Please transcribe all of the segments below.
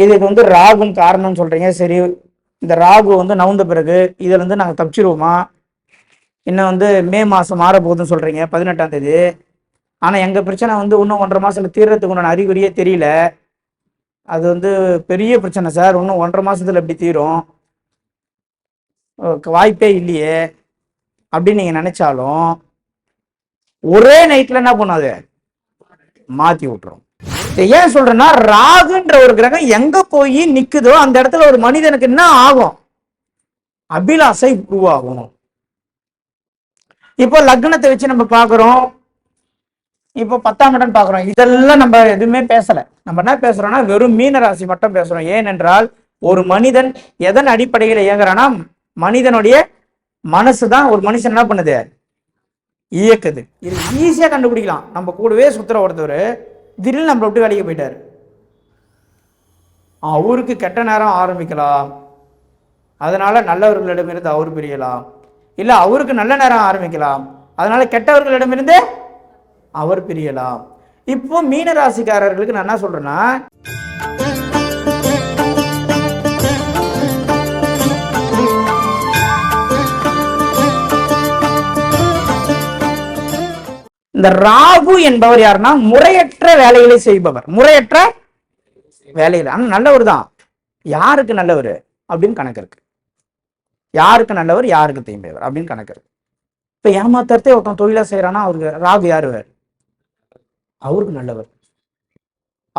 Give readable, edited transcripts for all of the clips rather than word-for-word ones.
இதுக்கு வந்து ராகுன்னு காரணம்னு சொல்றீங்க. சரி, இந்த ராகு வந்து நவுந்த பிறகு இதுல இருந்து நாங்க தப்பிச்சிருவோமா? இன்னும் வந்து மே மாசம் மாற போகுதுன்னு சொல்றீங்க, 18ஆம் தேதி. ஆனா எங்க பிரச்சனை வந்து இன்னும் 1.5 மாசத்துல தீர்றதுக்கு உண்டான அறிகுறியே தெரியல. அது வந்து பெரிய பிரச்சனை சார். இன்னும் 1.5 மாசத்துல எப்படி தீரும்? வாய்ப்பே இல்லையே அப்படின்னு நீங்க நினைச்சாலும் ஒரே நைட்ல என்ன பண்ணாது, மாத்தி விட்டுரும். ஏன் சொல்றேன்னா, ராகுன்ற ஒரு கிரகம் எங்க போய் நிக்குதோ அந்த இடத்துல ஒரு மனிதனுக்கு என்ன ஆகும்? அபிலாசை உருவாகும். இப்போ லக்னத்தை வச்சு நம்ம பாக்குறோம், இப்போ 10ஆம் இடம் பாக்குறோம். இதெல்லாம் நம்ம எதுவுமே பேசல. நம்ம என்ன பேசுறோம்னா வெறும் மீன ராசி மட்டும் பேசுறோம். ஏனென்றால் ஒரு மனிதன் எதன் அடிப்படையில் இயங்குறானா, மனிதனுடைய மனசுதான் ஒரு மனுஷன் என்ன பண்ணுது, இயக்குது. இது ஈஸியா கண்டுபிடிக்கலாம். நம்ம கூடவே சுத்துற ஒருத்தர் திடீர்னு நம்ம விட்டு வேலைக்கு போயிட்டாரு. அவருக்கு கெட்ட நேரம் ஆரம்பிக்கலாம், அதனால நல்லவர்களிடமிருந்து அவர் பிரியலாம். இல்ல அவருக்கு நல்ல நேரம் ஆரம்பிக்கலாம், அதனால கெட்டவர்களிடமிருந்து அவர் பிரியலாம். இப்போ மீன ராசிக்காரர்களுக்கு நான் என்ன சொல்றேன்னா, இந்த ராகு என்பவர் யாருன்னா முறையற்ற வேலைகளை செய்பவர். முறையற்ற வேலைகள். ஆனா நல்லவர் தான். யாருக்கு நல்லவர் அப்படின்னு கணக்கு இருக்கு. யாருக்கு நல்லவர், யாருக்கு தீமையவர் அப்படின்னு கணக்கு இருக்கு. இப்ப ஏமாத்தரத்தே ஒருத்தன் தொழிலா செய்யறான்னா அவருக்கு ராகு யாரு? அவருக்கு நல்லவர்.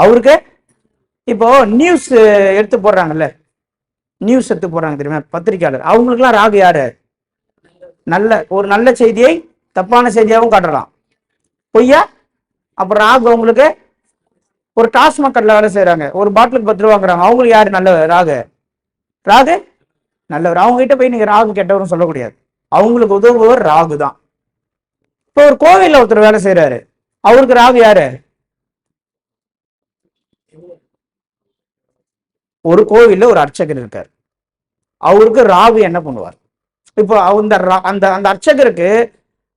அவருக்கு இப்போ நியூஸ் எடுத்து போடுறாங்கல்ல, நியூஸ் எடுத்து போடுறாங்க தெரியுமா, பத்திரிகையாளர், அவங்களுக்குலாம் ராகு யாரு? ஒரு நல்ல செய்தியை தப்பான செய்தியாகவும் காட்டலாம், பொய்யா. அப்புறம் ராகு அவங்களுக்கு ஒரு டாஸ்மாக் கடையில் வேலை செய்யறாங்க, ஒரு பாட்டிலுக்கு 10 ரூபா வாங்குறாங்க, அவங்களுக்கு யாரு நல்லவர்? ராகு நல்லவர். அவங்க கிட்ட போய் நீங்க ராகு கெட்டவரும் சொல்லக்கூடாது. அவங்களுக்கு உதவுவர் ராகு தான். இப்போ ஒரு கோவில்ல ஒருத்தர் வேலை செய்யறாரு, அவருக்கு ராகு யாரு? ஒரு கோவில்ல ஒரு அர்ச்சகர் இருக்கார், அவருக்கு ராகு என்ன பண்ணுவார்? இப்போ அந்த அந்த அர்ச்சகருக்கு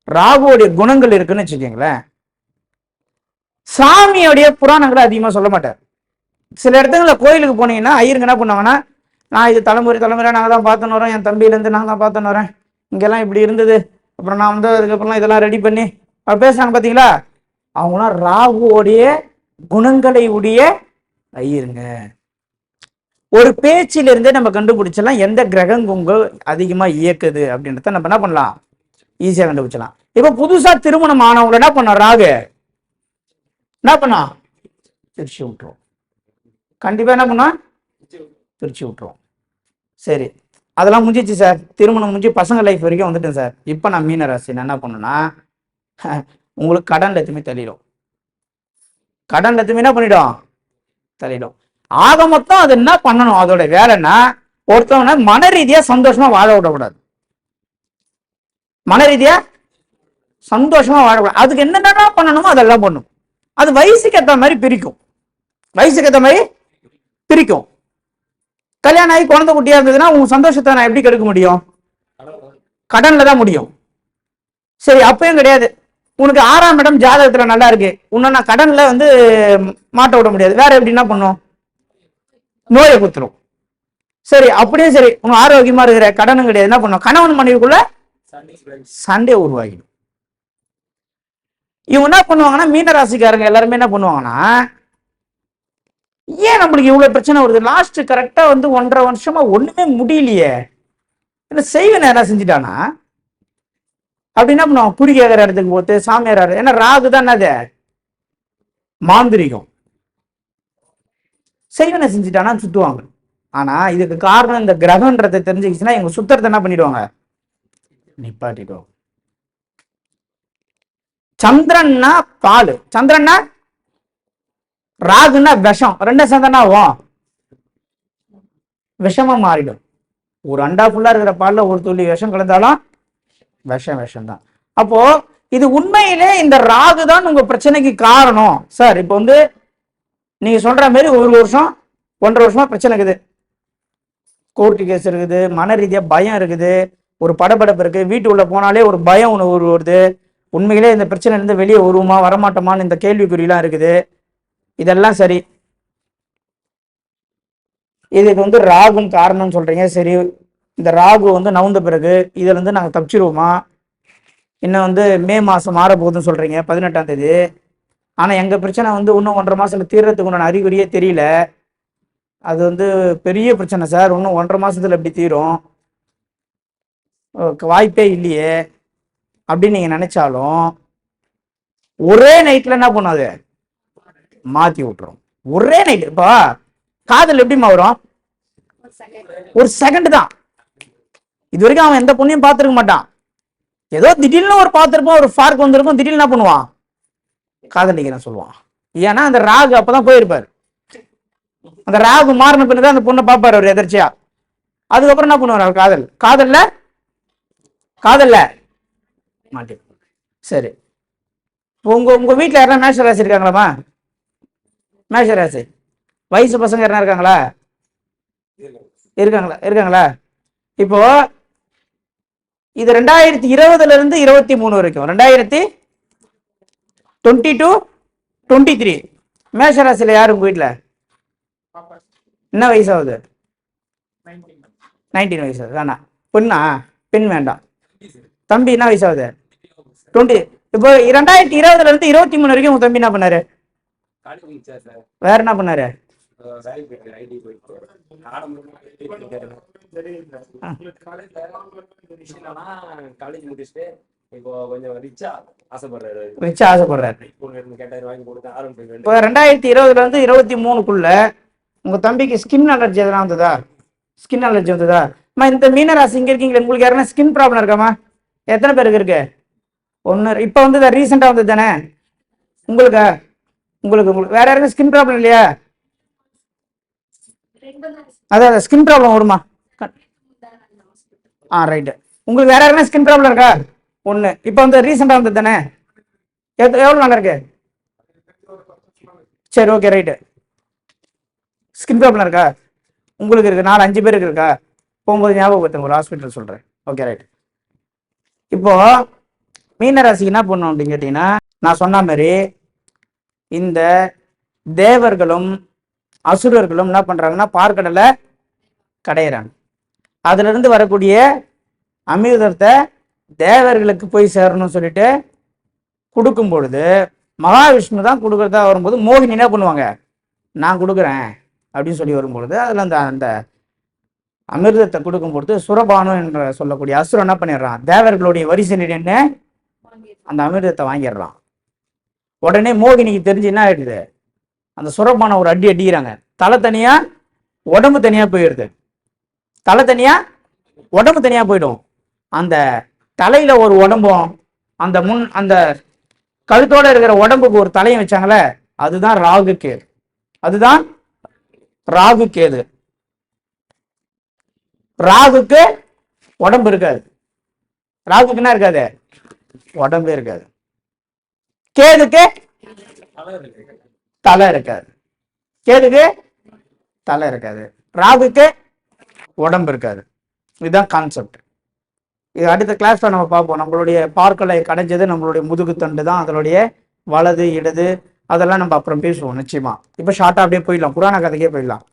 ராகுவோடைய குணங்கள் இருக்குன்னு வச்சுக்கீங்களேன். சாமியோடைய புராணங்களை அதிகமா சொல்ல மாட்டார். சில இடத்துல கோயிலுக்கு போனீங்கன்னா ஐயருங்க என்ன பண்ணுவாங்கன்னா, நான் இது தலைமுறை நாங்கள் தான் பார்த்துன்னு வரோம், என் தம்பியிலேருந்து நான் தான் பார்த்துன்னு வரேன், இங்கெல்லாம் இப்படி இருந்தது, அப்புறம் நான் வந்து அதுக்கப்புறம் இதெல்லாம் ரெடி பண்ணி பேசுறாங்க பார்த்தீங்களா. அவங்களாம் ராகுவோடைய குணங்களை உடைய ஐயருங்க. ஒரு பேச்சிலிருந்தே நம்ம கண்டுபிடிச்சலாம் எந்த கிரகம் உங்கள் அதிகமா இயக்குது அப்படின்றத நம்ம என்ன பண்ணலாம், ஈஸியா கண்டுபிடிச்சலாம். இப்ப புதுசா திருமணம் ஆனவங்க என்ன பண்ண, ராகு என்ன பண்ணா, பிரிச்சு விட்டுரும். கண்டிப்பா என்ன பண்ணா, பிரிச்சு விட்டுரும். சரி, அதெல்லாம் முடிஞ்சிச்சு சார், திருமணம் முடிஞ்சு பசங்க லைஃப் வரைக்கும் வந்துட்டேன் சார். இப்ப நான் மீன ராசி நான் என்ன பண்ணுன்னா, உங்களுக்கு கடன்ல எதுவுமே தள்ளிடும். கடன்ல எதுவுமே என்ன பண்ணிடும், தள்ளிடும். ஆக மொத்தம் அது என்ன பண்ணணும், அதோட வேலைன்னா ஒருத்தவனை மன ரீதியா சந்தோஷமா வாழ விடக்கூடாது. மன ரீதியா சந்தோஷமா வாழக்கூடாது. அதுக்கு என்னென்ன பண்ணணுமோ அதெல்லாம் பண்ணும். அது வயசுக்கு ஏற்ற மாதிரி பிரிக்கும். வயசுக்கு ஏற்ற மாதிரி பிரிக்கும். கல்யாணம் ஆகி குழந்தை குட்டியா இருந்ததுன்னா உங்க சந்தோஷத்தை நான் எப்படி கெடுக்க முடியும்? கடன்ல தான் முடியும். சரி, அப்பயும் கிடையாது, உனக்கு 6ஆம் இடம் ஜாதகத்துல நல்லா இருக்கு, உன்ன நான் கடன்ல வந்து மாட்ட விட முடியாது, வேற எப்படி என்ன பண்ணும், நோயை குத்துரும். சரி, அப்படியே சரி, உன் ஆரோக்கியமா இருக்கிற, கடனும் கிடையாது, என்ன பண்ணும், கணவன் மனைவிக்குள்ள சண்டை உருவாகிடும். இவங்க என்ன பண்ணுவாங்கன்னா, மீன ராசிக்காரங்க எல்லாருமே என்ன பண்ணுவாங்கன்னா, ஏன் நம்மளுக்கு இவ்வளவு பிரச்சனை வருது, லாஸ்ட் கரெக்டா வந்து 1.5 வருஷமா ஒண்ணுமே முடியலையே, என்ன செய்வன யாரா செஞ்சுட்டானா அப்படி என்ன பண்ணுவாங்க, குறி கேட்கிற இடத்துக்கு போட்டு சாமியார், ஏன்னா ராகு தான் என்னது, மாந்திரிகம், செய்வன செஞ்சுட்டானா சுத்துவாங்க. ஆனா இதுக்கு காரணம் இந்த கிரகன்றதை தெரிஞ்சுக்கிச்சுன்னா இவங்க சுத்தறதை என்ன பண்ணிடுவாங்க, நிப்பாட்டிடுவாங்க. சந்திரன்னா பால், சந்திரன்னா ராகுன்னா விஷம், ரெண்டு சேர்ந்தனா விஷமா மாறிடும். ஒரு அண்டா ஃபுல்லா இருக்கிற பால்ல ஒரு துளி விஷம் கலந்தாலும் விஷம் தான். அப்போ இது உண்மையிலே இந்த ராகு தான் உங்க பிரச்சனைக்கு காரணம் சார். இப்போ வந்து நீங்க சொல்ற மாதிரி 1 வருஷம் 1.5 வருஷமா பிரச்சனை இருக்குது, கோர்ட்டு கேஸ் இருக்குது, மன ரீதியா பயம் இருக்குது, ஒரு படபடப்பு இருக்கு, வீட்டு உள்ள போனாலே ஒரு பயம் உணர்வு வருது, உண்மையிலே இந்த பிரச்சனை இருந்து வெளியே வருவோமா வரமாட்டோமான்னு இந்த கேள்விக்குறியெல்லாம் இருக்குது. இதெல்லாம் சரி, இதுக்கு வந்து ராகும் காரணம்னு சொல்றீங்க. சரி, இந்த ராகு வந்து நவுந்த பிறகு இதுல இருந்து நாங்க தப்பிச்சிருவோமா? இன்னும் வந்து மே மாசம் மாற போகுதுன்னு சொல்றீங்க, 18ஆம் தேதி. ஆனா எங்க பிரச்சனை வந்து இன்னும் 1.5 மாசத்துல தீர்றதுக்கு உண்டான அறிகுறியே தெரியல. அது வந்து பெரிய பிரச்சனை சார். இன்னும் 1.5 மாசத்துல எப்படி தீரும்? வாய்ப்பே இல்லையே அப்படின்னு நீங்க நினைச்சாலும் ஒரே நைட்ல என்ன பண்ணாது, மாத்தி விட்டுரும். ஒரே நைட். இப்போ காதல் எப்படிமா வரும்? ஒரு செகண்ட் தான். இது வரைக்கும் அவன் எந்த பொண்ணையும் பார்த்துருக்க மாட்டான். ஏதோ திடீர்னு ஒரு பார்த்துருப்போம், ஒரு பார்க் வந்திருக்கும், திடீர்னு என்ன பண்ணுவான், காதலிக்கிறேன் சொல்லுவான். ஏன்னா அந்த ராகு அப்பதான் போயிருப்பாரு. அந்த ராகு மாறின பின்னதான் அந்த பொண்ணை பார்ப்பாரு அவர் எதிர்ச்சியா. அதுக்கப்புறம் என்ன பண்ணுவார் அவர்? காதல்ல காதல்ல மாட்டி. சரி, உங்க உங்க வீட்டுல யாரா மேஷ ராசி இருக்காங்களாமா? மேஷ ராசி வயசு பசங்க யாரா இருக்காங்களா? இருக்காங்களா? இப்போ இது 2020 இருந்து 23 வரைக்கும், 2020 to 23 மேஷராசியில யாரு உங்க வீட்டுல? என்ன வயசாகுது? 19 வயசு வேணா. பொண்ணா? பெண் வேண்டாம். தம்பி என்ன வயசாகுது? 20. இப்போ 2020 இருந்து 23 வரைக்கும் உங்க தம்பி என்ன பண்ணாரு? வேற என்ன பண்ணாரு? காலேஜ் முடிச்சுட்டு இப்போ கொஞ்சம் ரிச்சா ஆசைப்படுறாரு. இப்போ 2020 இருந்து 23க்குள்ள உங்க தம்பிக்கு ஸ்கின் அலர்ஜி எதனா வந்ததா? ஸ்கின் அலர்ஜி வந்ததா? இந்த மீனராசி இங்க இருக்கீங்களா, உங்களுக்கு யாருன்னா ஸ்கின் ப்ராப்ளம் இருக்காமா? எத்தனை பேருக்கு இருக்கு? ஒன்னு. இப்ப வந்து ரீசெண்டா வந்தது தானே உங்களுக்கு? உங்களுக்கு வேற யாருக்கும் ஸ்கின் ப்ராப்ளம் இல்லையா? அதான் ஸ்கின் ப்ராப்ளம் வருமா? ரைட்டு. உங்களுக்கு வேற யாருன்னா ஸ்கின் ப்ராப்ளம் இருக்கா? ஒண்ணு. இப்ப வந்து ரீசெண்டா வந்தது தானே? எவ்வளவு நாள் இருக்கு? சரி, ஓகே, ரைட்டு. ஸ்கின் ப்ராப்ளம் இருக்கா? உங்களுக்கு இருக்கு. 4-5 பேருக்கு இருக்கா? போகும்போது ஞாபகப்படுத்துங்க, ஒரு ஹாஸ்பிட்டல் சொல்றேன். Okay, right. இப்போ மீனராசிக்கு என்ன பண்ணும் அப்படின்னு கேட்டீங்கன்னா, நான் சொன்ன மாதிரி இந்த தேவர்களும் அசுரர்களும் என்ன பண்றாங்கன்னா பார்க்கடலை கடையிறாங்க. அதுல இருந்து வரக்கூடிய அமிர்தத்தை தேவர்களுக்கு போய் சேரணும்னு சொல்லிட்டு கொடுக்கும் பொழுது மகாவிஷ்ணு தான் கொடுக்கறதா வரும்போது மோகினி என்ன பண்ணுவாங்க, நான் கொடுக்குறேன் அப்படின்னு சொல்லி வரும்பொழுது அதுல அந்த அந்த அமிர்தத்தை கொடுக்கும் பொழுது சுரபானு என்று சொல்லக்கூடிய அசுரன் என்ன பண்ணிடுறான், தேவர்களுடைய வரிசை நின்று அந்த அமிர்தத்தை வாங்கிடுறான். உடனே மோகினிக்கு தெரிஞ்சு என்ன ஆயிடுது, அந்த சுரபான ஒரு அடி அடிக்கிறாங்க. தலை தனியா உடம்பு தனியா போயிடுது. தலை தனியா உடம்பு தனியா போயிடும். அந்த தலையில ஒரு உடம்பும் அந்த கழுத்தோட இருக்கிற உடம்புக்கு ஒரு தலையும் வச்சாங்களே, அதுதான் ராகு கேது. அதுதான் ராகு கேது. ராகுக்கு உடம்பு இருக்காது. ராகுக்கு என்ன இருக்காது? உடம்பே இருக்காது. கேதுக்கு தலை இருக்காது. கேதுக்கு தலை இருக்காது. ராகுக்கு உடம்பு இருக்காது. இதுதான் கான்செப்ட். இது அடுத்த கிளாஸ்ல நம்ம பார்ப்போம். நம்மளுடைய பார்க்கலை கடைஞ்சது நம்மளுடைய முதுகு தண்டு தான், அதனுடைய வலது இடது அதெல்லாம் நம்ம அப்புறம் பேசுவோம் நிச்சயமா. இப்ப ஷார்ட்டா அப்படியே போயிடலாம், புராண கதைக்கே போயிடலாம்.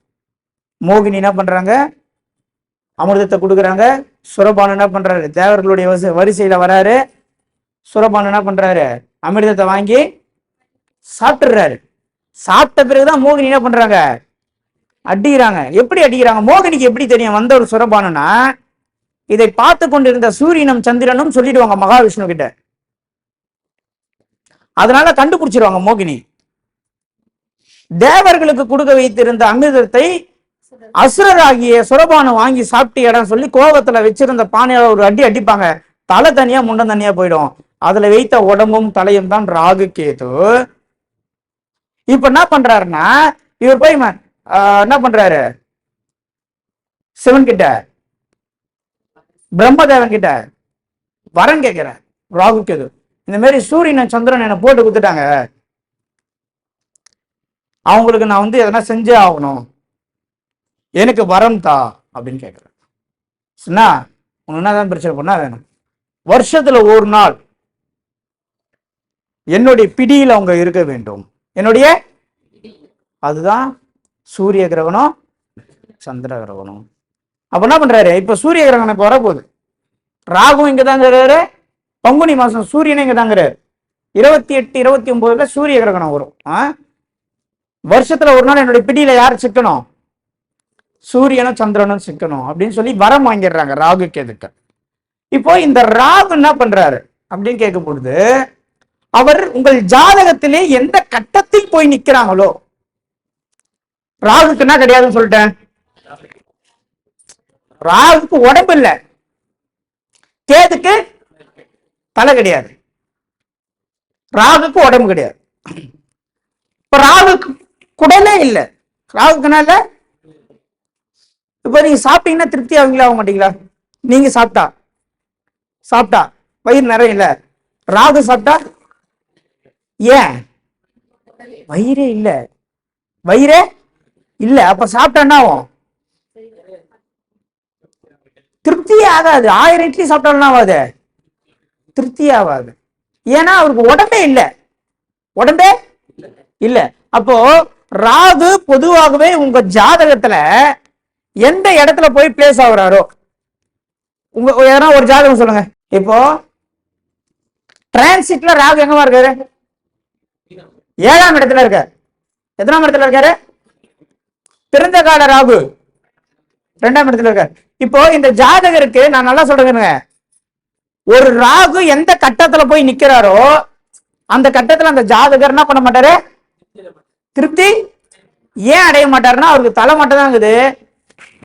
மோகினி என்ன பண்றாங்க, அமிர்தத்தை கொடுக்குறாங்க. சுரபானு என்ன பண்றாரு, தேவர்களுடைய வரிசையில வராரு. சுரபானு என்ன பண்றாரு, அமிர்தத்தை வாங்கி சாப்பிட்டுறாரு. சாப்பிட்ட பிறகுதான் மோகினி என்ன பண்றாங்க, அடிக்கிறாங்க. எப்படி அடிக்கிறாங்க? மோகினிக்கு எப்படி தெரியும் வந்த ஒரு சுரபானுனா, இதை பார்த்து கொண்டிருந்த சூரியனும் சந்திரனும் சொல்லிடுவாங்க மகாவிஷ்ணு கிட்ட. அதனால கண்டுபிடிச்சிருவாங்க மோகினி. தேவர்களுக்கு கொடுக்க வைத்திருந்த அமிர்தத்தை அசுரராகிய சுரபானு வாங்கி சாப்பிட்டு இடம் சொல்லி கோபத்துல வச்சிருந்த பானையால ஒரு அடி அடிப்பாங்க. தலை தனியா முண்டம் தனியா போயிடும். அதுல வைத்த உடம்பும் தலையும் தான் ராகு கேது. இப்ப என்ன பண்றாருன்னா, இவர் போய் என்ன பண்றாரு, சிவன் கிட்ட பிரம்மதேவன் கிட்ட வரம் கேட்கிற. ராகு கேது இந்த மாதிரி சூரியன் சந்திரன் என்ன போட்டு கொடுத்துட்டாங்க, அவங்களுக்கு நான் வந்து எதனா செஞ்சே ஆகணும், எனக்கு வரம் தா அப்படின்னு கேட்கிறேன். உனக்கு என்னதான் பிரச்சனை பண்ணா வேணும், வருஷத்துல ஒரு நாள் என்னுடைய பிடியில் அவங்க இருக்க வேண்டும். என்னுடைய அதுதான் சூரிய கிரகணம். சந்திர கிரகணம். அப்ப என்ன பண்றாரு, இப்ப சூரிய கிரகணம் இப்ப வரப்போகுது. ராகு இங்க தாங்கிறாரு, பங்குனி மாசம் சூரியனை இங்க தாங்கிறாரு. 28, 29 சூரிய கிரகணம் வரும். வருஷத்துல ஒரு நாள் என்னுடைய பிடியில யார் சிக்கணும், சூரியனும் சந்திரனும் சிக்கணும் அப்படின்னு சொல்லி வரம் வாங்கிடுறாங்க ராகு கேதுக்கள். இப்போ இந்த ராகு என்ன பண்றாரு அப்படின்னு கேட்க பொழுது, அவர் உங்கள் ஜாதகத்திலே எந்த கட்டத்தில் போய் நிக்கிறாங்களோ, ராகுக்கு என்ன கிடையாதுன்னு சொல்லிட்டேன், ராகுக்கு உடம்பு இல்ல, கேதுக்கு தலை கிடையாது, ராகுக்கு உடம்பு கிடையாது. இப்ப ராகுக்கு குடலே இல்லை, ராகுக்குனால இப்ப நீங்க சாப்பிட்டீங்கன்னா திருப்தி ஆகுங்களா ஆக மாட்டீங்களா? நீங்க சாப்பிட்டா வயிறு நிறைய இல்ல, ராகு சாப்பிட்டா ஏன் வயிறே இல்ல, அப்ப சாப்பிட்டா என்ன ஆகும், திருப்தியே ஆகாது. 1000 இட்லி சாப்பிட்டாலும் ஆகாது, திருப்தியே ஆகாது. ஏன்னா அவருக்கு உடம்பே இல்ல. அப்போ ராகு பொதுவாகவே உங்க ஜாதகத்துல எந்த இடத்துல போய் பிளேஸ் ஆகுறாரோ, உங்க எதனா ஒரு ஜாதகம் சொல்லுங்க. இப்போ டிரான்சிட்ல ராகு எங்கமா இருக்காரு, 7ஆம் இடத்துல இருக்காரு. எத்தனாம் இடத்துல இருக்காரு, பிறந்த கால ராகு 2ஆம் இடத்துல இருக்காரு. இப்போ இந்த ஜாதகருக்கு நான் நல்லா சொல்றேங்க, ஒரு ராகு எந்த கட்டத்துல போய் நிக்கிறாரோ அந்த கட்டத்துல அந்த ஜாதகர் என்ன பண்ண மாட்டாரு, திருப்தி ஏன் அடைய மாட்டாருன்னா அவருக்கு தலை மட்டும் தான் இருக்குது,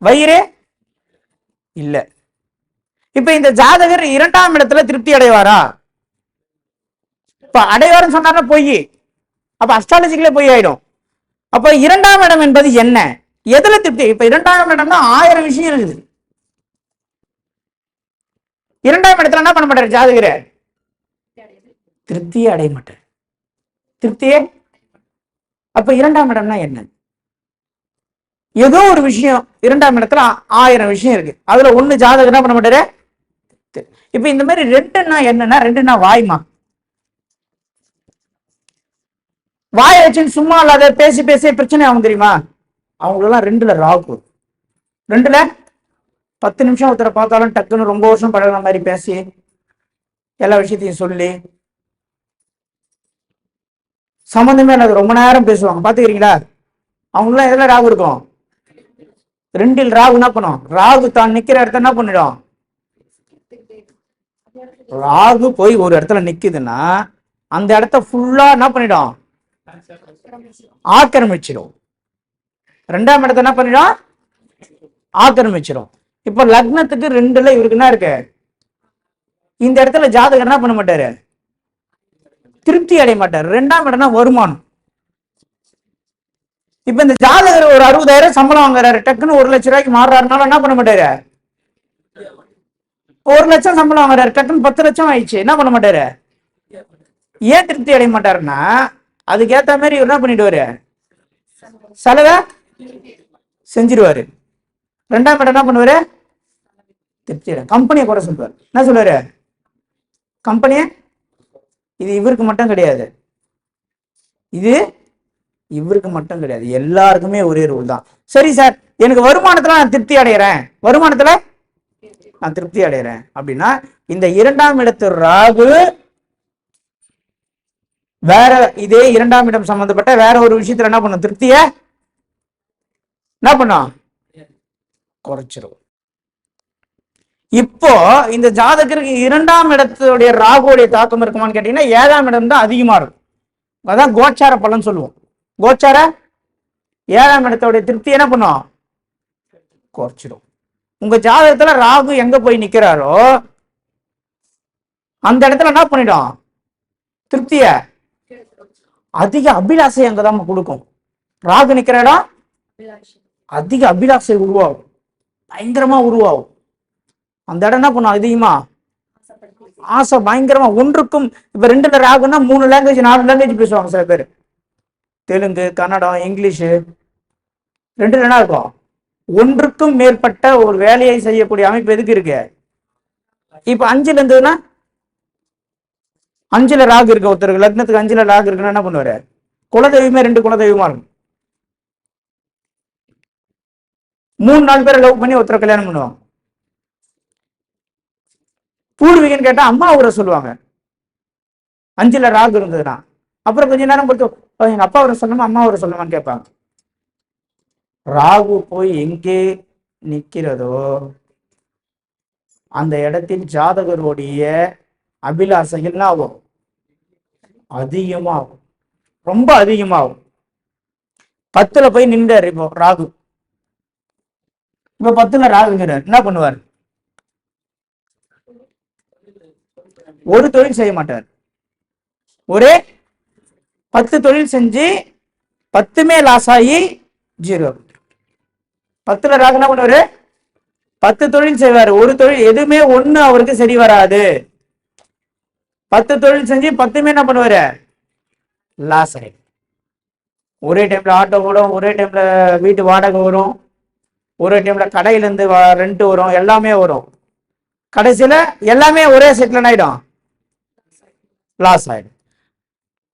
வயிறு இல்ல. இப்ப இந்த ஜாதகர் 2ஆம் இடத்துல திருப்தி அடைவாரா, இப்ப அடைவாருன்னு சொன்னார்னா பொய், அப்ப அஸ்ட்ராலஜிக்கலே பொய் ஆயிடும். அப்ப 2ஆம் இடம் என்பது என்ன, எதுல திருப்தி? இப்ப 2ஆம் இடம்னா 1000 விஷயம் இருக்குது. 2ஆம் இடத்துல என்ன பண்ண மாட்டாரு ஜாதகர், திருப்தியே அடைய மாட்டார், திருப்தியே. அப்ப 2ஆம் இடம்னா என்ன, ஏதோ ஒரு விஷயம் 2ஆம் இடத்துல 1000 விஷயம் இருக்கு, அதுல ஒண்ணு ஜாதகர் என்ன பண்ண மாட்டாரு. இப்ப இந்த மாதிரி 2ன்னா என்னன்னா, 2ன்னா வாய்மா, வாய வச்சுன்னு சும்மா இல்லாத பேசி பிரச்சனை ஆகும் தெரியுமா. அவங்களெல்லாம் 2ல ராகு, 2ல 10 நிமிஷம் ஒருத்தரை பார்த்தாலும் டக்குன்னு ரொம்ப வருஷம் பழகிற மாதிரி பேசி எல்லா விஷயத்தையும் சொல்லி சம்பந்தமே இல்லாத ரொம்ப நேரம் பேசுவாங்க பாத்துக்கிறீங்களா. அவங்களாம் எதுல ராகு இருக்கும், 2ல் ராகு என்ன பண்ணும், ராகு தான் நிக்கிற இடத்த என்ன பண்ணிடும், ராகு போய் ஒரு இடத்துல நிக்குதுன்னா அந்த இடத்த ஃபுல்லா என்ன பண்ணிடும், ஆக்கிரமிச்சிடும். 2ஆம் இடத்த என்ன பண்ணிடும், ஆக்கிரமிச்சிடும். இப்ப லக்னத்துக்கு 2ல இவருக்கு என்ன இருக்கு, இந்த இடத்துல ஜாதகர் என்ன பண்ண மாட்டாரு, திருப்தி அடைய மாட்டார். 2ஆம் இடம்னா வருமானம். இப்ப இந்த ஜாதகர் ஒரு 60,000 சம்பளம் வாங்குறாரு, டக்குன்னு 1 லட்சம் ரூபாய்க்கு மாறுறாருனால என்ன பண்ண மாட்டாரு, 1 லட்சம் சம்பளம் வாங்குறாரு, டக்குன்னு 10 லட்சம் ஆயிடுச்சு, என்ன பண்ண மாட்டாரு, ஏன் திருப்தி அடைய மாட்டாருன்னா அதுக்கேத்த மாதிரி என்ன பண்ணிடுவாரு, செலவை செஞ்சிருவாரு. 2ஆம் இடம் என்ன பண்ணுவாரு, திருப்தி அடைய. கம்பெனியை கூட சொல்லுவாரு, என்ன சொல்லுவாரு, கம்பெனியை, இது இவருக்கு மட்டும் கிடையாது, இது இவருக்கு மட்டும் கிடையாது, எல்லாருக்குமே ஒரே ரூல் தான். சரி சார், எனக்கு வருமானத்துல நான் திருப்தி அடைகிறேன், வருமானத்துல நான் திருப்தி அடைகிறேன் அப்படின்னா இந்த 2ஆம் இடத்து ராகு வேற இதே 2ஆம் இடம் சம்பந்தப்பட்ட வேற ஒரு விஷயத்துல என்ன பண்ணும், திருப்திய என்ன பண்ணும், குறைச்சிரும். இப்போ இந்த ஜாதகருக்கு 2ஆம் இடத்துடைய ராகுடைய தாக்கம் இருக்குமான்னு கேட்டீங்கன்னா 7ஆம் இடம் தான் அதிகமா இருக்கும். அதான் கோச்சார பலன் சொல்லுவோம். கோச்சார 7ஆம் இடத்துடைய திருப்தி என்ன பண்ணும், குறைச்சிடும். உங்க ஜாதகத்துல ராகு எங்க போய் நிக்கிறாரோ அந்த இடத்துல என்ன பண்ணிடும், திருப்திய, அதிக அபிலாசை அங்கதான் கொடுக்கும். ராகு நிக்கிற இடம் அதிக அபிலாசை உருவாகும், பயங்கரமா உருவாகும். அந்த இடம் என்ன பண்ணும், அதிகமா ஆசை பயங்கரமா. ஒன்றுக்கும் இப்ப 2ல ராகுன்னா 3 லாங்குவேஜ் 4 லாங்குவேஜ் பேசுவாங்க சில பேர், தெலுங்கு, கன்னடம், இங்கிலீஷு. 2ல என்ன இருக்கும், ஒன்றுக்கும் மேற்பட்ட ஒரு வேலையை செய்யக்கூடிய அமைப்பு எதுக்கு இருக்கு. இப்ப 5ல இருந்ததுன்னா, 5ல ராகு இருக்கு, ஒருத்தருக்கு லக்னத்துக்கு 5ல ராகு இருக்குன்னா என்ன பண்ணுவாரு, குலதெய்வமே 2 குலதெய்வமா இருக்கும். 3-4 பேரை லவ் பண்ணி ஒருத்தரை கல்யாணம் பண்ணுவாங்க. பூர்வீகன்னு கேட்டா அம்மா ஊரை சொல்லுவாங்க, 5ல ராகு இருந்ததுன்னா. அப்புறம் கொஞ்ச நேரம் பொறுத்து எங்க அப்பா அவரை சொல்லணுமா அம்மா அவரை சொல்லணுமான்னு கேட்பாங்க. ராகு போய் எங்கே நிற்கிறதோ அந்த இடத்தில் ஜாதகருடைய அபிலாசைகள் ஆகும், அதிகமாகும், ரொம்ப அதிகமாகும். 10ல போய் நின்றார் இப்போ ராகு. இப்ப 10ல ராகுங்கிறார், என்ன பண்ணுவார்? ஒரு தொழில் செய்ய மாட்டார். ஒரே 10 தொழில் செஞ்சு 10மே லாஸ் ஆகி 0. 10ல ராகு என்ன பண்ணுவாரு? 10 தொழில் செய்வாரு, ஒரு தொழில் எதுவுமே ஒண்ணு அவருக்கு சரி வராது. 10 தொழில் செஞ்சு 10மே என்ன பண்ணுவாரு? லாஸ் ஆயிடும். ஒரே டைம்ல ஆட்டோ ஓடும், ஒரே டைம்ல வீட்டு வாடகை வரும், ஒரே டைம்ல கடையில இருந்து ரெண்ட் வரும், எல்லாமே வரும். கடைசியில எல்லாமே ஒரே செட்டில் ஆயிடும், லாஸ் ஆயிடும்.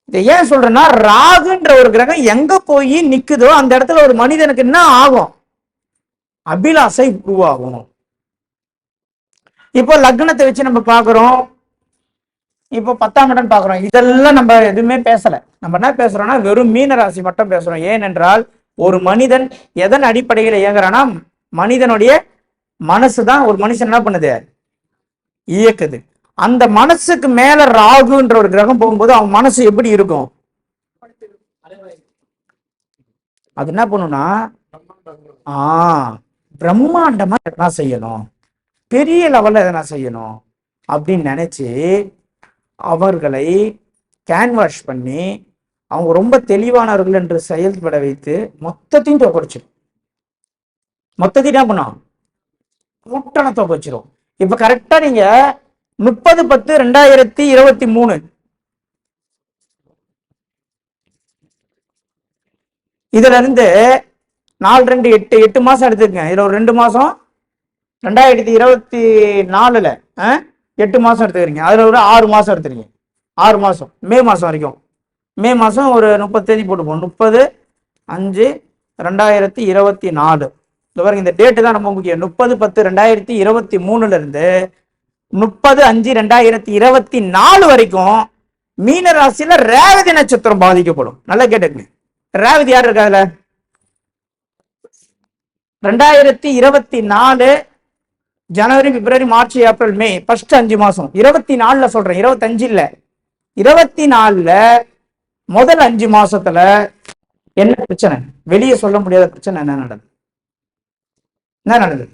இதை ஏன் சொல்றேன்னா, ராகுன்ற ஒரு கிரகம் எங்க போய் நிக்குதோ அந்த இடத்துல ஒரு மனிதனுக்கு என்ன ஆகும்? அபிலாசை உருவாகும். இப்போ லக்னத்தை வச்சு நம்ம பாக்குறோம், இப்போ 10ஆம் இடம் பாக்குறோம். இதெல்லாம் நம்ம எதுவுமே பேசல. நம்ம என்ன பேசுறோம்னா வெறும் மீன ராசி மட்டும் பேசுறோம். ஏனென்றால் ஒரு மனிதன் எதன் அடிப்படையில் இயங்குறானா, மனிதனுடைய மனசுதான் ஒரு மனுஷன் என்ன பண்ணுது, இயக்குது. அந்த மனசுக்கு மேல ராகுன்ற ஒரு கிரகம் போகும்போது அவன் மனசு எப்படி இருக்கும்? அது என்ன பண்ணும்னா, பிரம்மாண்டமா எதனா செய்யணும், பெரிய லெவல்ல எதனா செய்யணும் அப்படின்னு நினைச்சு அவர்களை கேன்வாஷ் பண்ணி அவங்க ரொம்ப தெளிவானவர்கள் என்று செயல்பட வைத்து மொத்தத்தையும் தோக்கடிச்சிடும். மொத்தத்தையும் என்ன பண்ணும்? கூட்டணை தோக்கடிச்சிடும். இப்ப கரெக்டா நீங்க 30/10/2023 இதுல இருந்து 4-2-8 மாசம் எடுத்துக்கங்க. இதுல ஒரு 2 மாசம் 2024ல 8 மாசம் எடுத்துக்கிறீங்க. அதுல ஒரு 6 மாசம் எடுத்துறீங்க. 6 மாசம் மே மாசம் வரைக்கும். மே மாசம் ஒரு 30 தேதி போட்டுப்போம். 30/5/2024. இந்த டேட்டு தான் ரொம்ப முக்கியம். 30/10/2023 இருந்து 30/5/2024 வரைக்கும் மீன ராசியில ரேவதி நட்சத்திரம் பாதிக்கப்படும். நல்லா கேட்டுங்க. ரேவதி யார் இருக்கா அதுல? 2024 ஜனவரி, பிப்ரவரி, மார்ச், ஏப்ரல், மே, ஃபர்ஸ்ட் 5 மாசம். 24ல சொல்றேன், 25 இல்ல, 24ல முதல் 5 மாசத்துல என்ன பிரச்சனை, வெளியே சொல்ல முடியாத பிரச்சனை என்ன நடந்தது? என்ன நடந்தது?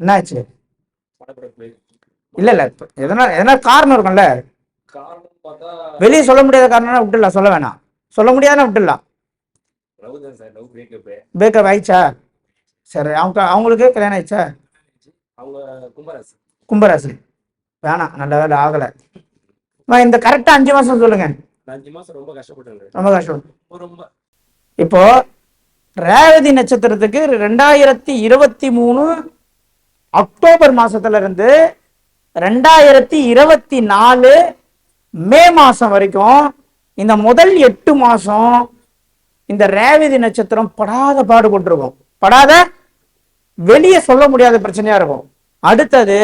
என்னாச்சு? இல்ல இல்ல, எதனா காரணம் இருக்கும்ல. வெளியே சொல்ல முடியாத காரணம் விட்டுலாம், சொல்ல வேணாம். சொல்ல முடியாதுன்னா விட்டுலாம். பிரேக்கப் ஆயிடுச்சா? சரி, அவங்களுக்கு கல்யாணம் ஆயிடுச்சா? கும்பராசி. வேணாம், நல்ல வேலை ஆகல. இந்த கரெக்டா 5 மாசம் சொல்லுங்க. 5 மாசம் ரொம்ப கஷ்டம். இப்போ ரேவதி நட்சத்திரத்துக்கு 2023 அக்டோபர் மாசத்துல இருந்து 2024 மே மாசம் வரைக்கும் இந்த முதல் 8 மாசம் இந்த ரேவதி நட்சத்திரம் படாத பாடுபட்டிருக்கும். படாத, வெளியே சொல்ல முடியாத பிரச்சனையா இருக்கும். அடுத்தது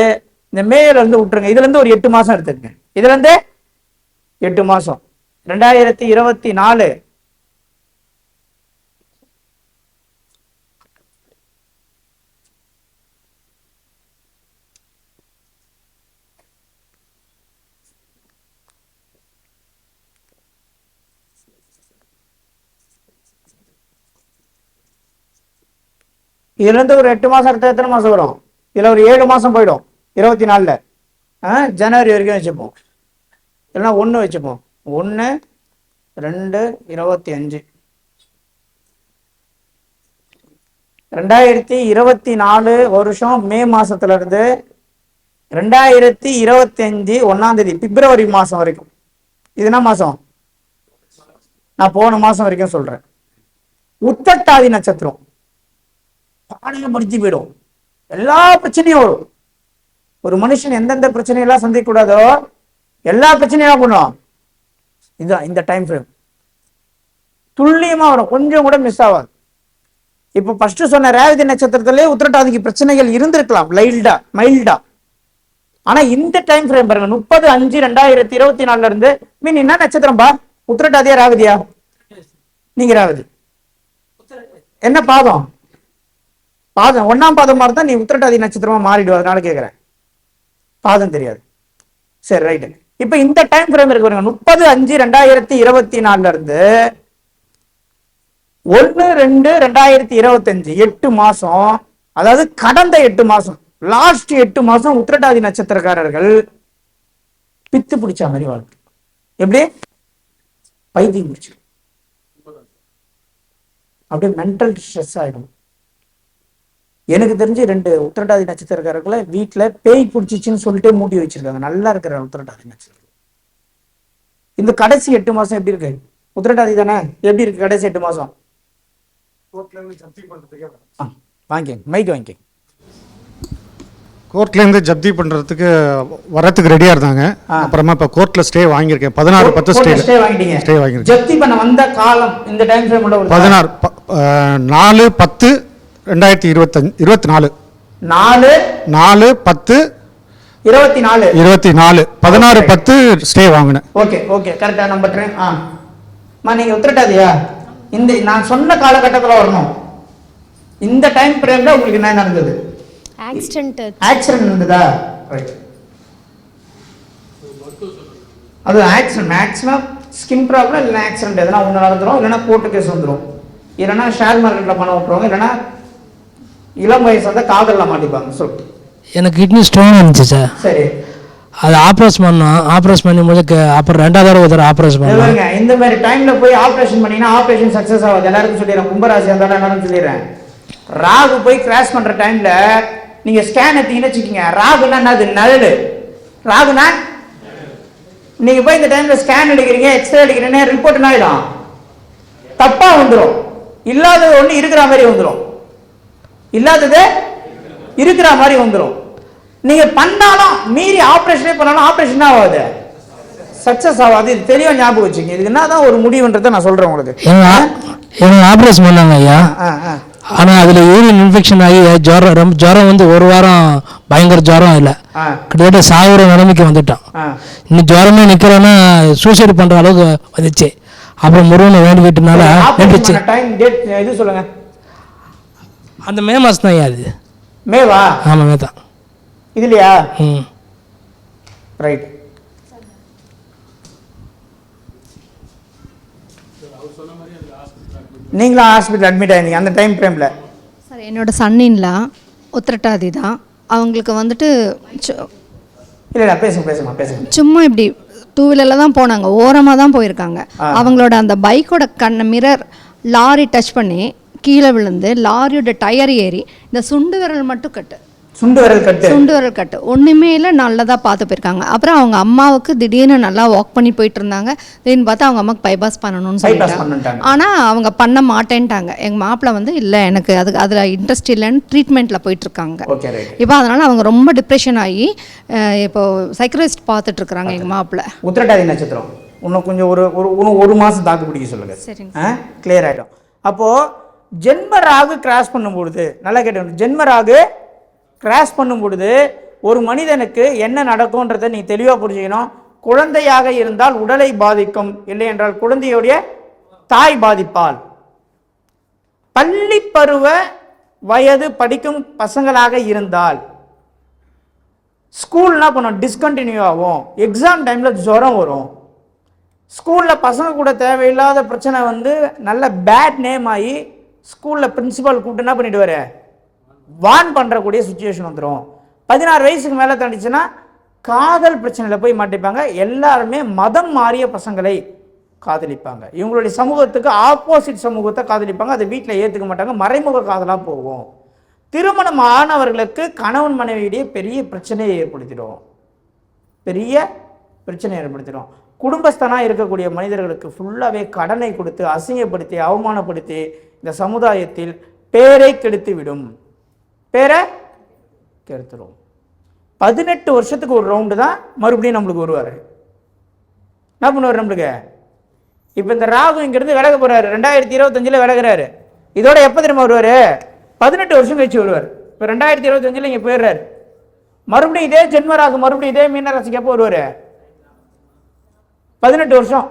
இந்த மேல இருந்து விட்டுருங்க. இதுல இருந்து ஒரு 8 மாசம் எடுத்துக்கங்க. இதுல இருந்து 8 மாசம் 2024 இதுல இருந்து ஒரு 8 மாசம் எடுத்தா எத்தனை மாசம் வரும்? இதுல ஒரு 7 மாசம் போயிடும். 24ல ஜனவரி வரைக்கும் வச்சுப்போம். இல்லைன்னா 1 வச்சுப்போம். 1-2-25 2024 வருஷம் மே மாசத்துல இருந்து 2025 1ஆம் தேதி பிப்ரவரி மாசம் வரைக்கும். இது என்ன மாசம்? நான் போன மாசம் வரைக்கும் சொல்றேன். உத்தட்டாதி நட்சத்திரம் பாடையை படிச்சு போயிடும். எல்லா பிரச்சனையும் வரும். ஒரு மனுஷன் எந்தெந்த பிரச்சனையெல்லாம் சந்திக்க கூடாதோ எல்லா பிரச்சனையும் பண்ணும். இதுதான் இந்த டைம் ஃப்ரேம். துல்லியமா வரும், கொஞ்சம் கூட மிஸ் ஆகாது. இப்போ ஃபர்ஸ்ட் சொன்ன ரேவதி நட்சத்திரத்திலே உத்திரட்டாதிக்கு பிரச்சனைகள் இருந்திருக்கலாம் மைல்டா. ஆனா இந்த டைம் ஃப்ரேம் பாருங்க, 30/5/2024 இருந்து மீன் என்ன நட்சத்திரம் பா? உத்திரட்டாதியா ரேவதியா? நீங்க ரேவதி. என்ன பாதம்? பாதம் 1ஆம் பாதமா இருந்தா நீ உத்திரட்டாதி நட்சத்திரமா மாறிடுவா, அதனால கேட்கிறேன். பாதம் தெரியாது. சரி ரைட்டு. இப்ப இந்த டைம் ஃப்ரேம் இருக்கு பாருங்க, 30/5/2024 இருந்து 1/2/2025 8 மாசம். அதாவது கடந்த 8 மாசம், லாஸ்ட் 8 மாசம் உத்திரட்டாதி நட்சத்திரக்காரர்கள் பித்து பிடிச்ச மாதிரி வாழ்க்கை. எப்படி? பைத்தியம் பிடிச்சு அப்படியே மென்டல் ஸ்ட்ரெஸ் ஆயிடும். எனக்கு தெரிஞ்சு 2 உத்திரட்டாதி நட்சத்திரக்காரர்களை வீட்டுல பேய் பிடிச்சிச்சுன்னு சொல்லிட்டு மூட்டி வச்சிருக்காங்க. நல்லா இருக்கிற உத்திரட்டாதி நட்சத்திரம். இந்த கடைசி 8 மாசம் எப்படி இருக்கு? உத்திரட்டாதி தானே, எப்படி இருக்கு கடைசி 8 மாசம்? வாங்கி மைக் வாங்கி. கோர்ட்லேருந்து ஜப்தி பண்ணுறதுக்கு வரத்துக்கு ரெடியாக இருந்தாங்க. அப்புறமா இப்போ கோர்ட்டில் ஸ்டே வாங்கியிருக்கேன். 16/10 ஸ்டே வாங்கிட்டீங்க. ஸ்டே வாங்கியிருக்கேன். ஜப்தி பண்ண வந்த காலம் இந்த டைம் ஃப்ரேம் 4/10/2024 4/10/24 16/10 ஸ்டே வாங்கினேன். ஓகே ஓகே கரெக்டா நம்பர் ட்ரெயின். நீங்க உத்திரட்டாதியா? இந்த நான் சொன்ன காலகட்டத்தில் வரணும். இந்த டைம் ஃப்ரேம்ல உங்களுக்கு என்ன நடந்தது? ஆக்சிடென்ட் நடந்ததா? ரைட். அது ஆக்சிடென்ட் மேக்ஸிமம் ஸ்கின் ப்ராப்ளம் இல்லைன்னா ஆக்சிடென்ட் எதனா ஒன்று நடந்துடும், இல்லைன்னா கோர்ட்டு கேஸ் வந்துடும், இல்லைன்னா ஷேர் மார்க்கெட்ல பணம் விட்டுருவாங்க, இல்லைன்னா இளம் வயசு வந்தால் காதலில் மாட்டிப்பாங்க. சொல்லிட்டு எனக்கு கிட்னி ஸ்டோன் இருந்துச்சு சார். சரி, அது ஆப்ரேஷன் பண்ணோம். ஆப்ரேஷன் பண்ணும்போது அப்புறம் 2வது தடவை ஒரு ஆப்ரேஷன் பண்ணுவாங்க. இந்த மாதிரி டைம்ல போய் ஆப்ரேஷன் பண்ணீங்கன்னா ஆப்ரேஷன் சக்சஸ் ஆகாது. எல்லாருக்கும் சொல்லிடுறேன், கும்பராசி இருந்தாலும் எல்லாரும் சொல்லிடுறேன். ராகு போய் கிராஷ் பண்ற டைம்ல நீங்க ஸ்கேன் எடுத்தீங்கன்னு வச்சுக்கோங்க, ராகுனா என்னது? நழல். ராகுனா நீங்க போய் இந்த டைம்ல ஸ்கேன் எடுக்கிறீங்க, எக்ஸ்ரே எடுக்கிறீங்க, ரிப்போர்ட் என்ன ஆயிடும்? தப்பா வந்துடும். இல்லாதது ஒண்ணு இருக்கிற மாதிரி வந்துடும், இல்லாதது இருக்கிற மாதிரி வந்துடும். நீங்க பண்ணாலும் மீறி ஆபரேஷனே பண்ணாலும் ஆபரேஷன் ஆகாது, சக்சஸ் ஆகாது. இது தெளிவா ஞாபகம் வச்சுங்க. இதுக்கு என்னதான் ஒரு முடிவுன்றதை நான் சொல்றேன் உங்களுக்கு. ஆபரேஷன் பண்ணாங்க ஐயா. ஆனா அதுல யூரின் இன்ஃபெக்ஷன் ஆகி ஜுரம் வந்து ஒரு வாரம் பயங்கர ஜுரம் இல்லை, கிட்டத்தட்ட சாகுற நிலைமைக்கு வந்துட்டான். இன்னும் ஜுரமே நிக்கிறோன்னா சூசைட் பண்ற அளவுக்கு வந்துச்சு. அப்புறம் முருகனை வேண்டிக்கிட்டனால இது சொல்லுங்க. அந்த மே மாசம் தான் ஐயா. அது மேவா? ஆமா மே தான். இதுலையா? ரைட். நீங்களா ஹாஸ்பிட்டல் அட்மிட் ஆயிருந்தீங்க அந்த டைம் ஃப்ரேம்ல? சார் என்னோட சன்னின்லாம் உத்திரட்டாதி தான். அவங்களுக்கு வந்துட்டு இல்லை பேசுங்க. சும்மா இப்படி 2 வீலரில் தான் போனாங்க, ஓரமாக தான் போயிருக்காங்க. அவங்களோட அந்த பைக்கோட மிரர் லாரி டச் பண்ணி கீழே விழுந்து லாரியோட டயர் ஏறி இந்த சுண்டு விரல் மட்டும் சுண்டு விரல் கட்டு ஒன்றுமே இல்லை, நல்லதாக பார்த்து போயிருக்காங்க. அப்புறம் அவங்க அம்மாவுக்கு திடீர்னு நல்லா வாக் பண்ணி போயிட்டு இருந்தாங்க. திடீர்னு பார்த்தா அவங்க அம்மாவுக்கு பைபாஸ் பண்ணணும்னு சொல்லிட்டாங்க. ஆனால் அவங்க பண்ண மாட்டேன்ட்டாங்க. எங்கள் மாப்பிள்ளை வந்து இல்லை எனக்கு அதில் இன்ட்ரெஸ்ட் இல்லைன்னு ட்ரீட்மெண்ட்டில் போயிட்டுருக்காங்க. இப்போ அதனால் அவங்க ரொம்ப டிப்ரெஷன் ஆகி இப்போ சைக்கலிஸ்ட் பார்த்துட்டு இருக்கிறாங்க எங்கள் மாப்பிள்ளை. உத்திரட்டாதி நட்சத்திரம் இன்னும் கொஞ்சம் ஒரு மாதம் தாக்கு பிடிக்க சொல்லுங்க. சரிங்க, கிளியர் ஆகிடும். அப்போது ஜென்ம ராகு கிராஸ் பண்ணும்பொழுது நல்லா கேட்டு, ஜென்ம ராகு கிராஷ் பண்ணும் பொழுது ஒரு மனிதனுக்கு என்ன நடக்கும்ன்றதை நீ தெளிவாக புரிஞ்சுக்கணும். குழந்தையாக இருந்தால் உடலை பாதிக்கும், இல்லை என்றால் குழந்தையுடைய தாய் பாதிப்பால். பள்ளி பருவ வயது படிக்கும் பசங்களாக இருந்தால் ஸ்கூல்னா பண்ணும் டிஸ்கண்டினியூ ஆகும். எக்ஸாம் டைம்ல ஜுரம் வரும். ஸ்கூல்ல பசங்க கூட தேவையில்லாத பிரச்சனை வந்து நல்ல பேட் நேம் ஆகி ஸ்கூல்ல பிரின்சிபால் கூப்பிட்டு என்ன பண்ணிடுவாரு, வான் பண்ணுறக்கூடிய சுச்சுவேஷன் வந்துடும். 16 வயசுக்கு மேலே தண்டிச்சுன்னா காதல் பிரச்சனையில் போய் மாட்டிப்பாங்க. எல்லாருமே மதம் மாறிய பசங்களை காதலிப்பாங்க. இவங்களுடைய சமூகத்துக்கு ஆப்போசிட் சமூகத்தை காதலிப்பாங்க. அதை வீட்டில் ஏற்றுக்க மாட்டாங்க, மறைமுக காதலாக போகும். திருமணம் ஆனவர்களுக்கு கணவன் மனைவியிடையே பெரிய பிரச்சனையை ஏற்படுத்திடும். குடும்பஸ்தனாக இருக்கக்கூடிய மனிதர்களுக்கு ஃபுல்லாகவே கடனை கொடுத்து அசிங்கப்படுத்தி அவமானப்படுத்தி இந்த சமுதாயத்தில் பேரை கெடுத்துவிடும். பேரை கெடுத்துரும். 18 வருஷத்துக்கு ஒரு ரவுண்டு தான் மறுபடியும் நம்மளுக்கு வருவார். என்ன பண்ணுவார் நம்மளுக்கு? இப்போ இந்த ராகு இங்கிருந்து விலக போறாரு, 2025 விலகிறாரு. இதோட எப்போ தெரியுமா வருவார்? 18 வருஷம் கழிச்சு வருவார். இப்போ 2025 இங்கே போயிடுறாரு. மறுபடியும் இதே ஜென்மராகு, மறுபடியும் இதே மீனராசிக்கு எப்போ வருவார்? 18 வருஷம்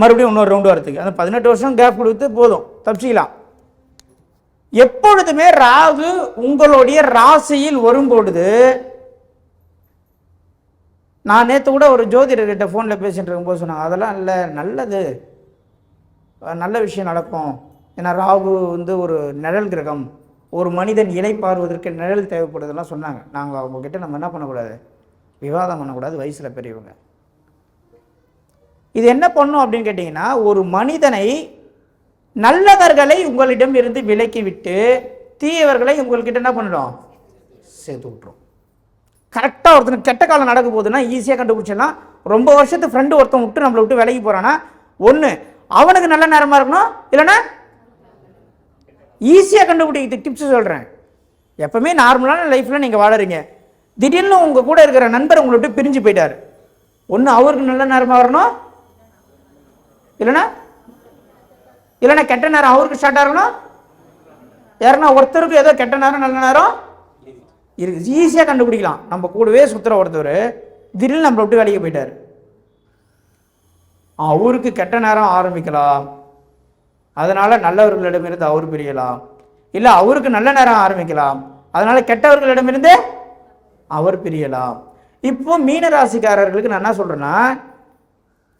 மறுபடியும் இன்னொரு ரவுண்டு வரதுக்கு. அந்த 18 வருஷம் கேப் கொடுத்து போதும், தப்பிச்சிக்கலாம். எப்பொழுதுமே ராகு உங்களுடைய ராசியில் வரும்பொழுது, நான் நேற்று கூட ஒரு ஜோதிடர்கிட்ட ஃபோனில் பேசிட்டு இருக்கும்போது சொன்னாங்க, அதெல்லாம் இல்லை, நல்லது, நல்ல விஷயம் நடக்கும். ஏன்னா ராகு ஒரு நிழல் கிரகம், ஒரு மனிதன் இளைப்பாறுவதற்கு நிழல் தேவைப்படுதெல்லாம் சொன்னாங்க. நாங்கள் அவங்கக்கிட்ட நம்ம என்ன பண்ணக்கூடாது, விவாதம் பண்ணக்கூடாது, வயசில் பெரியவங்க. இது என்ன பண்ணும் அப்படின்னு கேட்டிங்கன்னா, ஒரு மனிதனை, நல்லவர்களை உங்களிடம் இருந்து விலக்கி விட்டு தீயவர்களை உங்கள்கிட்ட என்ன பண்ணிடும், சேர்த்து விட்டுரும். கரெக்டாக ஒருத்தனுக்கு கெட்ட காலம் நடக்க போகுதுன்னா ஈஸியாக கண்டுபிடிச்சிடலாம். ரொம்ப வருஷத்து ஃப்ரெண்டு ஒருத்தன் விட்டு நம்மளை விட்டு விலகி போகிறான்னா, ஒன்று அவனுக்கு நல்ல நேரமாக இருக்கணும், இல்லைன்னா ஈஸியாக கண்டுபிடிக்கிறது டிப்ஸ் சொல்கிறேன். எப்பவுமே நார்மலான லைஃப்பில் நீங்கள் வாழறீங்க, திடீர்னு உங்கள் கூட இருக்கிற நண்பர் உங்களை விட்டு பிரிஞ்சு போயிட்டார். ஒன்று அவருக்கு நல்ல நேரமாக வரணும், இல்லைன்னா கெட்ட நேரம் அவருக்கு ஸ்டார்ட் ஆகணும். யாருன்னா ஒருத்தருக்கு ஏதோ கெட்ட நேரம் நல்ல நேரம் இருக்கு, ஈஸியாக கண்டுபிடிக்கலாம். நம்ம கூடவே சுற்றுற ஒருத்தர் திடீர்னு நம்மளை விட்டு வேலைக்கு போயிட்டார். அவருக்கு கெட்ட நேரம் ஆரம்பிக்கலாம், அதனால நல்லவர்களிடமிருந்து அவர் பிரியலாம். இல்லை அவருக்கு நல்ல நேரம் ஆரம்பிக்கலாம், அதனால கெட்டவர்களிடமிருந்து அவர் பிரியலாம். இப்போ மீனராசிக்காரர்களுக்கு நான் என்ன சொல்றேன்னா,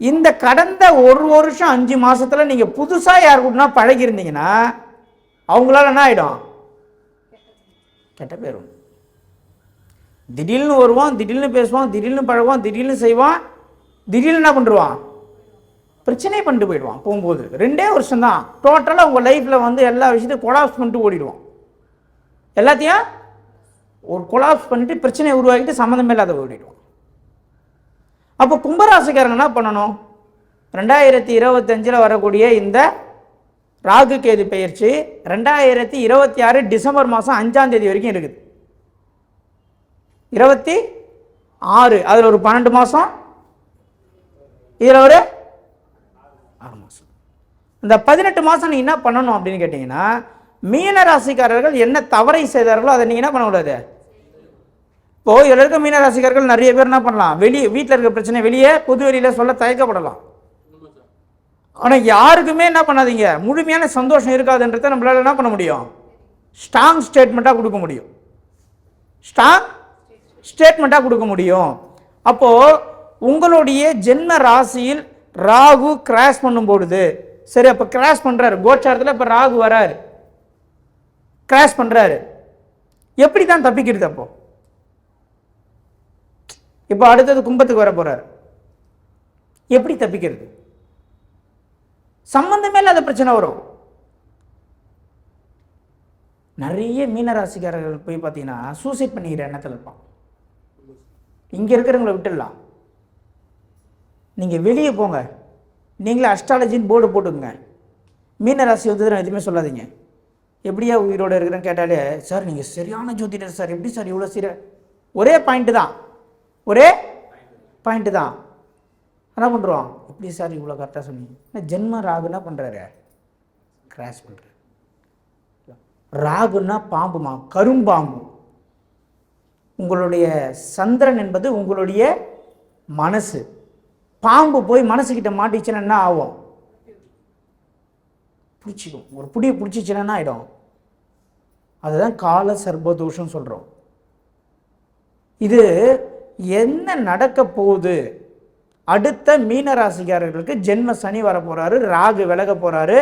இந்த கடந்த ஒரு வருஷம் 5 மாசத்துல நீங்க புதுசா யார் கூடனா பழகி இருந்தீங்கன்னா அவங்களால என்ன ஆயிடும், கெட்ட பேரும். திடீர்னு வருவான், திடீர்னு பேசுவான், திடீர்னு பழகுவான், திடீர்னு செய்வான், திடீர்னு என்ன பண்ணுவான், பிரச்சனை பண்ணிட்டு போயிடுவான். போகும்போது 2 வருஷம் தான் டோட்டலாக உங்கள் லைஃப்பில் எல்லா விஷயத்தையும் கொலாப்ஸ் பண்ணிட்டு ஓடிடுவான். எல்லாத்தையும் ஒரு கொலாப்ஸ் பண்ணிட்டு பிரச்சனையை உருவாக்கிட்டு சம்மந்தமே இல்லாத ஓடிடுவான். அப்போ கும்பராசிக்காரங்க என்ன பண்ணணும், 2025 வரக்கூடிய இந்த ராகு கேது பெயர்ச்சி 2026 டிசம்பர் மாதம் 5ஆம் தேதி வரைக்கும் இருக்குது. 26 அதில் ஒரு 12 மாதம், இதில் ஒரு 6 மாதம். இந்த 18 மாதம் நீங்கள் என்ன பண்ணணும் அப்படின்னு கேட்டிங்கன்னா, மீன ராசிக்காரர்கள் என்ன தவறை செய்தார்களோ அதை நீங்கள் என்ன பண்ணக்கூடாது. இப்போ இதில் இருக்க மீன ராசிக்காரர்கள் நிறைய பேர் என்ன பண்ணலாம், வெளியே வீட்டில் இருக்க பிரச்சனை வெளியே பொது வெளியில் சொல்ல தயக்கப்படலாம். ஆனால் யாருக்குமே என்ன பண்ணாதீங்க, முழுமையான சந்தோஷம் இருக்காதுன்றதை நம்மளால என்ன பண்ண முடியும், ஸ்ட்ராங் ஸ்டேட்மெண்ட்டாக கொடுக்க முடியும். ஸ்ட்ராங் ஸ்டேட்மெண்ட்டாக கொடுக்க முடியும். அப்போது உங்களுடைய ஜென்ம ராசியில் ராகு கிராஷ் பண்ணும் பொழுது, சரி அப்போ கிராஷ் பண்ணுறாரு கோச்சாரத்தில், இப்போ ராகு வராரு கிராஷ் பண்ணுறாரு, எப்படி தான் தப்பிக்கிறது? அப்போ இப்போ அடுத்தது கும்பத்துக்கு வர போறாரு, எப்படி தப்பிக்கிறது? சம்பந்தமே இல்லாத பிரச்சனை வரும். நிறைய மீனராசிக்காரர்கள் போய் பார்த்தீங்கன்னா சூசைட் பண்ணிக்கிற எண்ணத்தில் இருப்பான். இங்கே இருக்கிறவங்களை விட்டுடலாம், நீங்கள் வெளியே போங்க, நீங்களே அஸ்ட்ராலஜின்னு போர்டு போட்டுங்க, மீனராசி வந்தது எதுவுமே சொல்லாதீங்க. எப்படியா உயிரோடு இருக்கிறேன்னு கேட்டாலே, சார் நீங்கள் சரியான ஜோதிடர் சார், எப்படி சார் இவ்வளோ ஒரே பாயிண்ட்டு தான், ஒரே பாயிண்ட்டு தான். என்ன பண்ணுறோம், எப்படி சார் இவ்வளோ கரெக்டாக சொன்னீங்க? ஜென்ம ராகுன்னா பண்ணுறாரு, கிராஷ் பண்ணுறாரு. ராகுன்னா பாம்புமா, கரும்பாம்பு. உங்களுடைய சந்திரன் என்பது உங்களுடைய மனசு. பாம்பு போய் மனசுக்கிட்ட மாட்டிச்சுன்னா என்ன ஆகும், பிடிச்சிக்கும். ஒரு புடியை பிடிச்சிச்சுன்னா என்ன ஆகிடும், அதுதான் கால சர்பதோஷம் சொல்கிறோம். இது என்ன நடக்க போகுது, அடுத்த மீனராசிக்காரர்களுக்கு ஜென்ம சனி வர போகிறாரு, ராகு விலக போகிறாரு.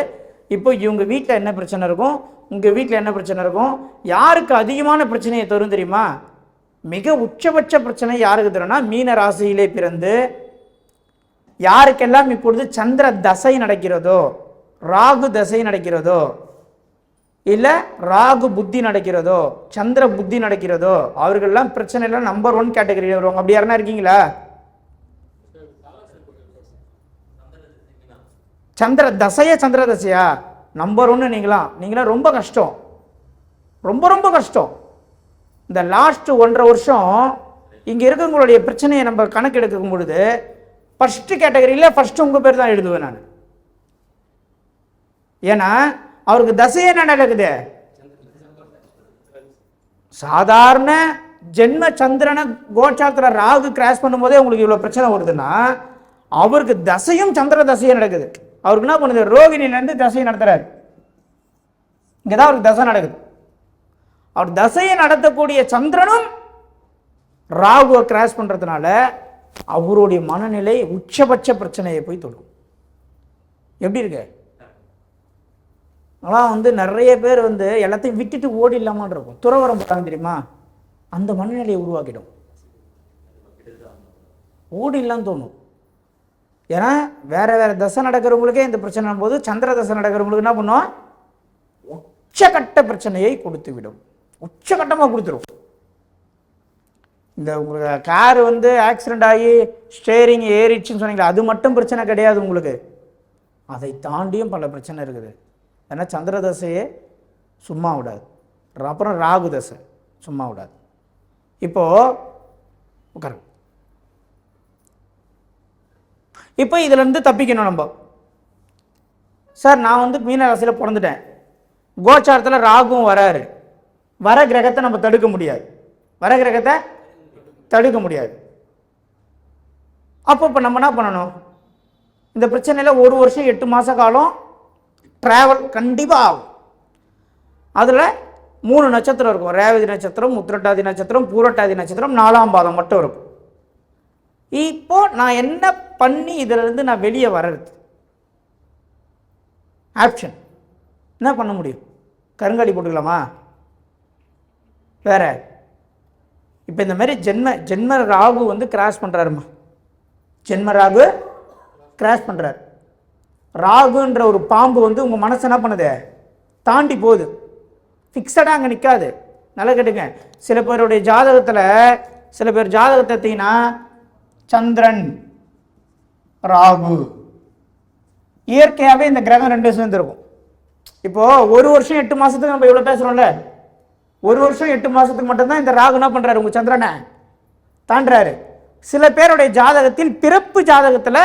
இப்போ இவங்க வீட்டில் என்ன பிரச்சனை இருக்கும், உங்கள் வீட்டில் என்ன பிரச்சனை இருக்கும், யாருக்கு அதிகமான பிரச்சனையை தரும் தெரியுமா? மிக உச்சபட்ச பிரச்சனை யாருக்கு தரும்னா, மீன ராசியிலே பிறந்து யாருக்கெல்லாம் இப்பொழுது சந்திர தசை நடக்கிறதோ, ராகு தசை நடக்கிறதோ, இல்லை ராகு புத்தி நடக்கிறதோ, சந்திர புத்தி நடக்கிறதோ, அவர்கள்லாம் பிரச்சனை எல்லாம் நம்பர் 1 கேட்டகரியில் வருவாங்க. அப்படி யாருன்னா இருக்கீங்களா? சந்திர தசையா, சந்திர தசையா நம்பர் 1 நீங்களாம் ரொம்ப கஷ்டம், ரொம்ப ரொம்ப கஷ்டம். இந்த லாஸ்ட் 1.5 வருஷம் இங்கே இருக்கவங்களுடைய பிரச்சனையை நம்ம கணக்கு எடுக்கும் பொழுது ஃபர்ஸ்ட் கேட்டகரியில் ஃபர்ஸ்ட் உங்கள் பேர் தான் எழுதுவேன் நான். ஏன்னா அவருக்கு தசை என்ன நடக்குது? சாதாரண ஜென்ம சந்திரனை கோச்சாரத்துல ராகு கிராஸ் பண்ணும்போதே உங்களுக்கு இவ்வளவு பிரச்சனை வருதுன்னா, அவருக்கு தசையும் சந்திர தசையும் நடக்குது. அவருக்கு என்ன பண்ணுது? ரோகிணில இருந்து தசையை நடத்துறாரு. இங்கதான் அவருக்கு தசை நடக்குது. அவர் தசையை நடத்தக்கூடிய சந்திரனும் ராகுவை கிராஸ் பண்றதுனால அவருடைய மனநிலை உச்சபட்ச பிரச்சனையை போய் தொடும். எப்படி இருக்கு? ஆனால் நிறைய பேர் எல்லாத்தையும் விட்டுட்டு ஓடி இல்லாமல் இருக்கும். துறவரம் போட்டாங்க தெரியுமா? அந்த மனநிலையை உருவாக்கிடும். ஓடி இல்லாமல் தோணும். ஏன்னா வேற வேற தசை நடக்கிறவங்களுக்கே இந்த பிரச்சனை போது சந்திர தசை நடக்கிறவங்களுக்கு என்ன பண்ணும்? உச்சகட்ட பிரச்சனையை கொடுத்து விடும். உச்சகட்டமாக கொடுத்துரும். இந்த உங்களுக்கு கார் ஆக்சிடென்ட் ஆகி ஸ்டேரிங் ஏறிச்சுன்னு சொன்னீங்களா, அது மட்டும் பிரச்சனை கிடையாது உங்களுக்கு. அதை தாண்டியும் பல பிரச்சனை இருக்குது. ஏன்னா சந்திர தசையே சும்மா விடாது. அப்புறம் ராகு தசை சும்மா விடாது. இப்போ உட்காருங்க. இப்போ இதுலேருந்து தப்பிக்கணும் நம்ம. சார் நான் மீன ராசியில் பிறந்துட்டேன், கோச்சாரத்தில் ராகுவும் வராரு. வர கிரகத்தை நம்ம தடுக்க முடியாது. வர கிரகத்தை தடுக்க முடியாது. அப்போ இப்போ நம்ம என்ன பண்ணணும்? இந்த பிரச்சனையில் 1 வருஷம் 8 மாத காலம் ட்ராவல் கண்டிப்பாக ஆகும். அதில் 3 நட்சத்திரம் இருக்கும். ரேவதி நட்சத்திரம், உத்திரட்டாதி நட்சத்திரம், பூரட்டாதி நட்சத்திரம், 4ஆம் பாதம் மட்டும் இருக்கும். இப்போ நான் என்ன பண்ணி இதிலிருந்து நான் வெளியே வர்றது? ஆப்ஷன் என்ன பண்ண முடியும்? கருங்காலி போட்டுக்கலாமா? வேற இப்போ இந்த மாதிரி ஜென்ம ராகு கிராஸ் பண்ணுறாருமா. ஜென்ம ராகு கிராஸ் பண்ணுறாரு. ராகுன்ற ஒரு பாம்பு உங்கள் மனசை என்ன பண்ணுது? தாண்டி போகுது. ஃபிக்ஸடாக அங்கே நிற்காது. நல்லா கேட்டுங்க. சில பேருடைய ஜாதகத்தில் சில பேர் ஜாதகத்தை பார்த்தீங்கன்னா சந்திரன் ராகு இயற்கையாகவே இந்த கிரகம் 2 சேர்ந்துருக்கும். இப்போ 1 வருஷம் 8 மாதத்துக்கு நம்ம இவ்வளோ பேசுகிறோம்ல, 1 வருஷம் 8 மாதத்துக்கு மட்டும்தான் இந்த ராகு என்ன பண்ணுறாரு? உங்கள் சந்திரனை தாண்டுறாரு. சில பேருடைய ஜாதகத்தில் பிறப்பு ஜாதகத்தில்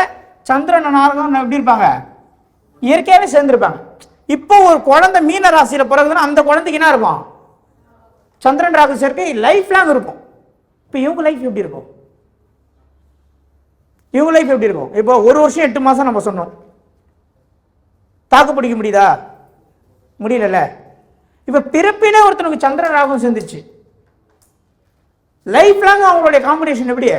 சந்திரன் நாகம் எப்படி இருப்பாங்க? இயற்கையாகவே சேர்ந்துருப்பாங்க. இப்போ ஒரு குழந்தை மீன ராசியில் பிறகுதுன்னா அந்த குழந்தைக்கு என்ன இருக்கும்? சந்திரன் ராகு சேர்க்கை லைஃப் லாங் இருக்கும். இப்போ இவங்க லைஃப் எப்படி இருக்கும்? இவங்க லைஃப் எப்படி இருக்கும்? இப்போ 1 வருஷம் 8 மாதம் நம்ம சொன்னோம். தாக்கு பிடிக்க முடியுதா? முடியல. இப்போ பிறப்பினே ஒருத்தனுக்கு சந்திரன் ராகும் சேர்ந்துச்சு. லைஃப் லாங் அவங்களுடைய காம்பினேஷன் எப்படி?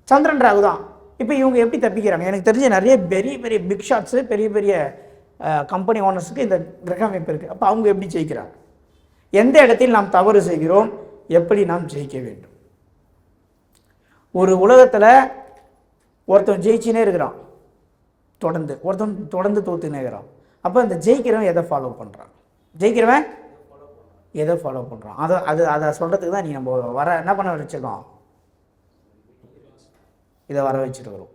சந்திரன் ராகு தான். இப்போ இவங்க எப்படி தப்பிக்கிறாங்க? எனக்கு தெரிஞ்ச நிறைய பெரிய பெரிய பிக் ஷாட்ஸு, பெரிய பெரிய கம்பெனி ஓனர்ஸுக்கு இந்த கிரக அமைப்பு இருக்குது. அப்போ அவங்க எப்படி ஜெயிக்கிறாங்க? எந்த இடத்தில் நாம் தவறு செய்கிறோம்? எப்படி நாம் ஜெயிக்க வேண்டும்? ஒரு உலகத்தில் ஒருத்தன் ஜெயிச்சுனே இருக்கிறான், ஒருத்தன் தொடர்ந்து தோத்துனே இருக்கிறான். அப்போ இந்த ஜெயிக்கிறவன் எதை ஃபாலோ பண்ணுறான்? ஜெயிக்கிறவன் எதை ஃபாலோ பண்ணுறான்? அதை சொல்கிறதுக்கு தான் நம்ம என்ன பண்ண வச்சுருக்கோம்? இதை வர வச்சுருக்கிறோம்.